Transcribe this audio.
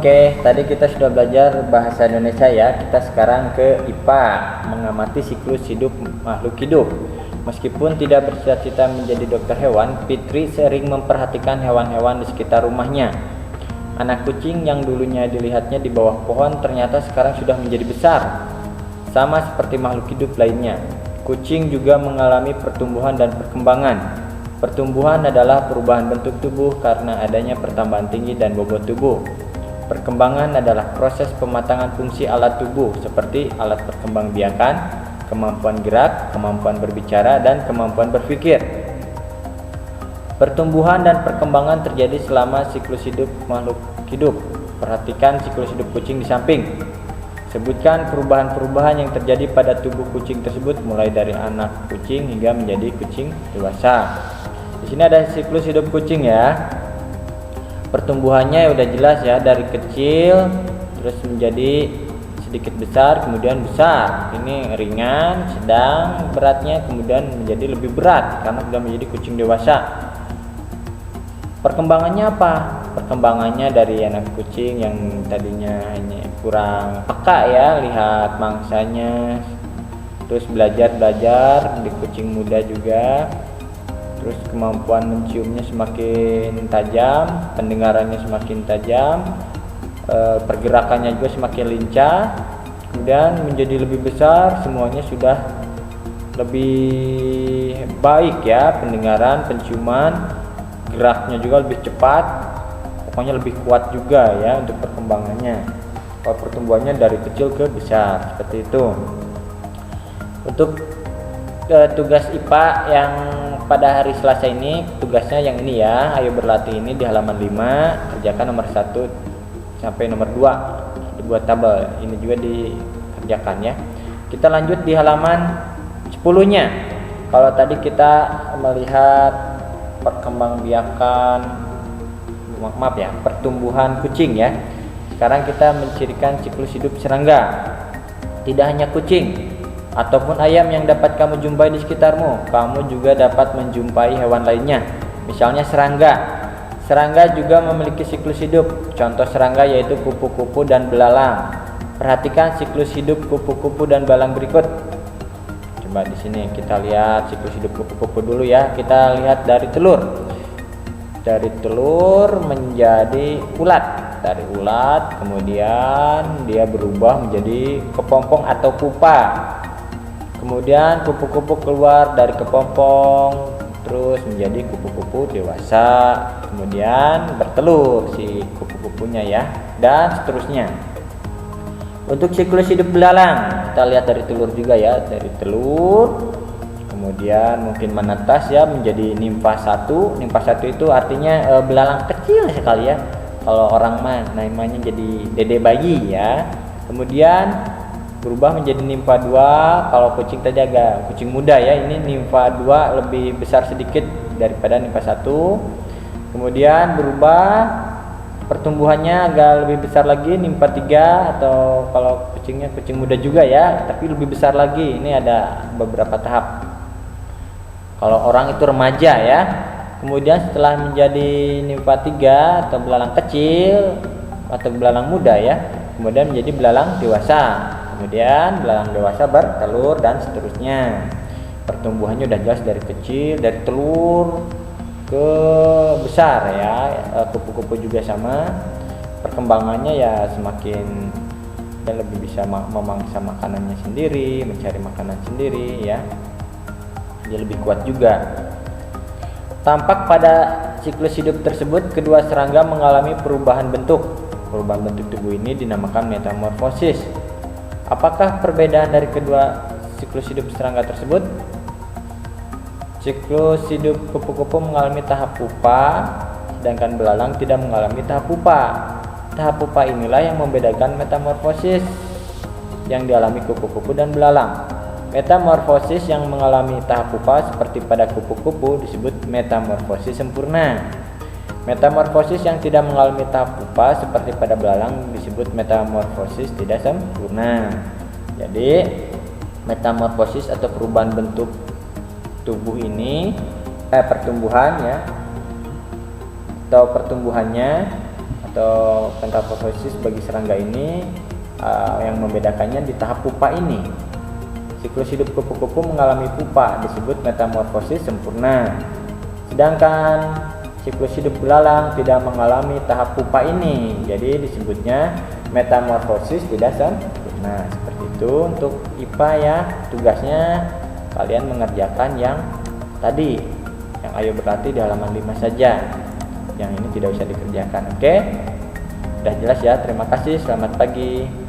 Oke, tadi kita sudah belajar bahasa Indonesia ya. Kita sekarang ke IPA, mengamati siklus hidup makhluk hidup. Meskipun tidak bercita-cita menjadi dokter hewan, Fitri sering memperhatikan hewan-hewan di sekitar rumahnya. Anak kucing yang dulunya dilihatnya di bawah pohon ternyata sekarang sudah menjadi besar. Sama seperti makhluk hidup lainnya, kucing juga mengalami pertumbuhan dan perkembangan. Pertumbuhan adalah perubahan bentuk tubuh karena adanya pertambahan tinggi dan bobot tubuh. Perkembangan adalah proses pematangan fungsi alat tubuh seperti alat perkembangbiakan, kemampuan gerak, kemampuan berbicara, dan kemampuan berpikir. Pertumbuhan dan perkembangan terjadi selama siklus hidup makhluk hidup. Perhatikan siklus hidup kucing di samping. Sebutkan perubahan-perubahan yang terjadi pada tubuh kucing tersebut mulai dari anak kucing hingga menjadi kucing dewasa. Di sini ada siklus hidup kucing ya. Pertumbuhannya udah jelas ya, dari kecil terus menjadi sedikit besar, kemudian besar. Ini ringan, sedang, beratnya kemudian menjadi lebih berat karena sudah menjadi kucing dewasa. Perkembangannya apa? Perkembangannya dari anak kucing yang tadinya hanya kurang peka ya, lihat mangsanya, terus belajar di kucing muda juga. Terus kemampuan menciumnya semakin tajam, pendengarannya semakin tajam, pergerakannya juga semakin lincah, kemudian menjadi lebih besar, semuanya sudah lebih baik ya, pendengaran, penciuman, geraknya juga lebih cepat, pokoknya lebih kuat juga ya untuk perkembangannya. Kalau pertumbuhannya dari kecil ke besar seperti itu. Untuk tugas IPA yang pada hari Selasa ini, tugasnya yang ini ya, ayo berlatih ini di halaman 5, kerjakan nomor 1 sampai nomor 2, dibuat tabel, ini juga dikerjakan ya. Kita lanjut di halaman 10-nya. Kalau tadi kita melihat pertumbuhan kucing ya. Sekarang kita mencirikan siklus hidup serangga. Tidak hanya kucing ataupun ayam yang dapat kamu jumpai di sekitarmu, kamu juga dapat menjumpai hewan lainnya. Misalnya serangga. Serangga juga memiliki siklus hidup. Contoh serangga yaitu kupu-kupu dan belalang. Perhatikan siklus hidup kupu-kupu dan belalang berikut. Coba di sini kita lihat siklus hidup kupu-kupu dulu ya. Kita lihat dari telur. Dari telur menjadi ulat. Dari ulat kemudian dia berubah menjadi kepompong atau pupa. Kemudian kupu-kupu keluar dari kepompong terus menjadi kupu-kupu dewasa, kemudian bertelur si kupu-kupunya ya, dan seterusnya. Untuk siklus hidup belalang, kita lihat dari telur juga ya, dari telur kemudian mungkin menetas ya menjadi nimfa 1. Nimfa 1 itu artinya belalang kecil sekali ya. Kalau orang mah namanya jadi dede bayi ya. Kemudian berubah menjadi nimfa 2. Kalau kucing tadi agak kucing muda ya, ini nimfa 2 lebih besar sedikit daripada nimfa 1. Kemudian berubah pertumbuhannya agak lebih besar lagi, nimfa 3, atau kalau kucingnya kucing muda juga ya, tapi lebih besar lagi. Ini ada beberapa tahap. Kalau orang itu remaja ya. Kemudian setelah menjadi nimfa 3 atau belalang kecil atau belalang muda ya, kemudian menjadi belalang dewasa. Kemudian belalang dewasa bertelur dan seterusnya. Pertumbuhannya udah jelas dari kecil, dari telur ke besar ya. Kupu-kupu juga sama. Perkembangannya ya semakin dan lebih bisa memangsa makanannya sendiri, mencari makanan sendiri ya. Dia lebih kuat juga. Tampak pada siklus hidup tersebut kedua serangga mengalami perubahan bentuk. Perubahan bentuk tubuh ini dinamakan metamorfosis. Apakah perbedaan dari kedua siklus hidup serangga tersebut? Siklus hidup kupu-kupu mengalami tahap pupa, sedangkan belalang tidak mengalami tahap pupa. Tahap pupa inilah yang membedakan metamorfosis yang dialami kupu-kupu dan belalang. Metamorfosis yang mengalami tahap pupa seperti pada kupu-kupu disebut metamorfosis sempurna. Metamorfosis yang tidak mengalami tahap pupa seperti pada belalang disebut metamorfosis tidak sempurna. Jadi metamorfosis atau perubahan bentuk tubuh ini pertumbuhan ya, atau pertumbuhannya atau metamorfosis bagi serangga ini yang membedakannya di tahap pupa ini. Siklus hidup kupu-kupu mengalami pupa disebut metamorfosis sempurna, sedangkan siklus hidup belalang tidak mengalami tahap pupa ini, jadi disebutnya metamorfosis tidak sempurna. Seperti itu untuk IPA ya, tugasnya kalian mengerjakan yang tadi, yang ayo berlatih di halaman 5 saja, yang ini tidak usah dikerjakan. Oke, udah jelas ya. Terima kasih, selamat pagi.